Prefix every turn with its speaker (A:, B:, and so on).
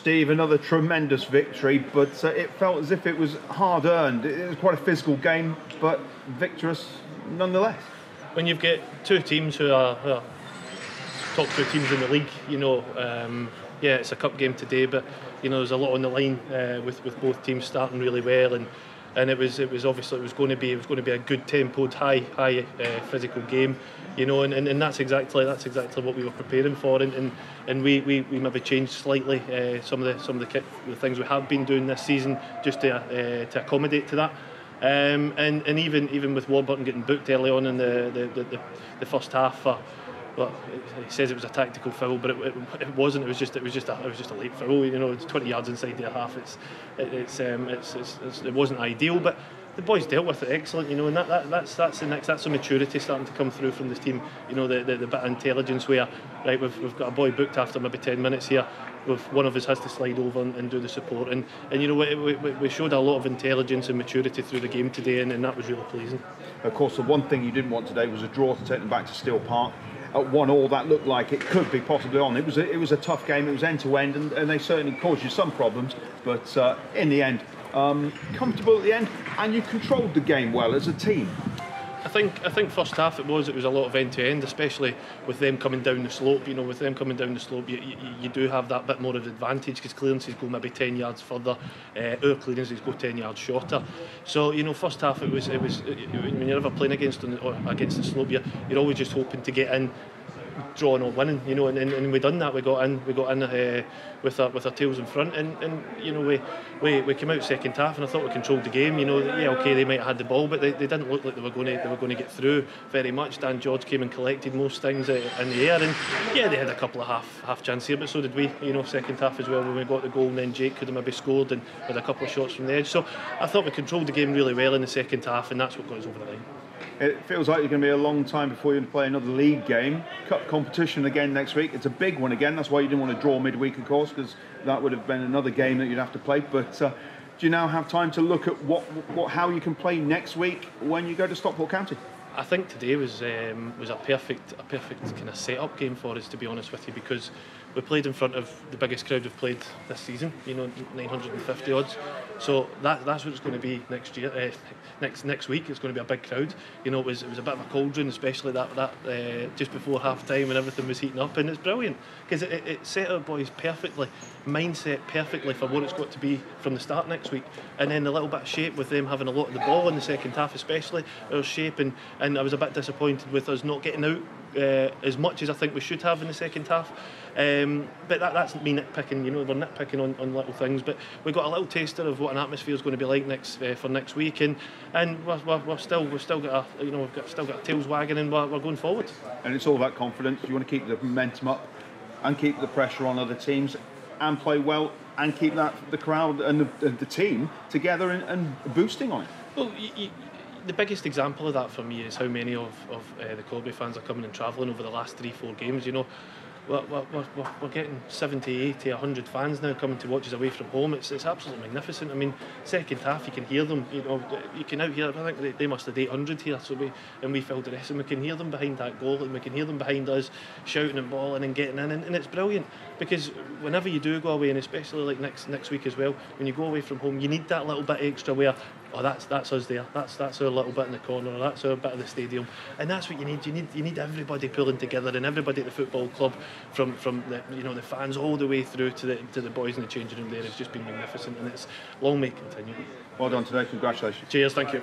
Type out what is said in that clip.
A: Steve, another tremendous victory, but it felt as if it was hard-earned. It was quite a physical game, but victorious nonetheless.
B: When you've got two teams who are top two teams in the league, yeah, it's a cup game today, but there's a lot on the line with both teams starting really well, and it was obviously it was going to be a good tempoed, high physical game, and that's exactly what we were preparing for, and we maybe changed slightly some of the things we have been doing this season just to accommodate to that. And even with Warburton getting booked early on in the first half for, well, he says it was a tactical foul, but it wasn't. It was just a late foul. It's 20 yards inside their half. It wasn't ideal, but the boys dealt with it excellent. And that's the maturity starting to come through from this team. The bit of intelligence where, right, we've got a boy booked after maybe 10 minutes here. One of us has to slide over and do the support, and we showed a lot of intelligence and maturity through the game today, and that was really pleasing.
A: Of course, the one thing you didn't want today was a draw to take them back to Steel Park. At 1-1, that looked like it could be possibly on. It was a tough game. It was end to end, and they certainly caused you some problems. But in the end, comfortable at the end, and you controlled the game well as a team.
B: I think first half it was a lot of end to end, especially with them coming down the slope. With them coming down the slope, you do have that bit more of advantage because clearances go maybe 10 yards further, our clearances go 10 yards shorter. So first half it was when you're ever playing against the slope, you're always just hoping to get in, drawing or winning, and we done that. We got in with our tails in front, and we came out second half, and I thought we controlled the game. Okay, they might have had the ball, but they didn't look like they were going to get through very much. Dan George came and collected most things in the air, and yeah, they had a couple of half chances here, but so did we. Second half as well when we got the goal, and then Jake could have maybe scored and with a couple of shots from the edge. So I thought we controlled the game really well in the second half, and that's what got us over the line.
A: It feels like you're going to be a long time before you play another league game. Cup competition again next week. It's a big one again. That's why you didn't want to draw midweek, of course, because that would have been another game that you'd have to play. But do you now have time to look at how you can play next week when you go to Stockport County?
B: I think today was a perfect kind of set-up game for us, to be honest with you, because we played in front of the biggest crowd we've played this season, 950 odds. So that's what it's going to be next year. Next week it's going to be a big crowd. It was a bit of a cauldron, especially that just before half time when everything was heating up, and it's brilliant because it set our boys perfectly, mindset perfectly for what it's got to be from the start next week. And then the little bit of shape with them having a lot of the ball in the second half, especially our shape, and I was a bit disappointed with us not getting out as much as I think we should have in the second half. But that's me nitpicking. We're nitpicking on little things, but we got a little taster of what an atmosphere is going to be like for next week, and we've still got our tails wagging, and we're going forward. And
A: it's all about confidence. You want to keep the momentum up and keep the pressure on other teams and play well and keep the crowd and the team together and boosting on it.
B: Well, the biggest example of that for me is how many of the Corby fans are coming and travelling over the last 3-4 games. We're getting 70, 80, 100 fans now coming to watch us away from home. It's absolutely magnificent. I mean, second half you can hear them. You can out hear. I think they must have 800 here. And we filled the rest, and we can hear them behind that goal, and we can hear them behind us shouting and bawling and getting in. And it's brilliant because whenever you do go away, and especially like next week as well, when you go away from home, you need that little bit extra where, oh, that's us there. That's our little bit in the corner. Or that's our bit of the stadium, and that's what you need. You need everybody pulling together, and everybody at the football club, from the fans all the way through to the boys in the changing room there. It's just been magnificent, and it's long may it continue.
A: Well done today. Congratulations.
B: Cheers. Thank you.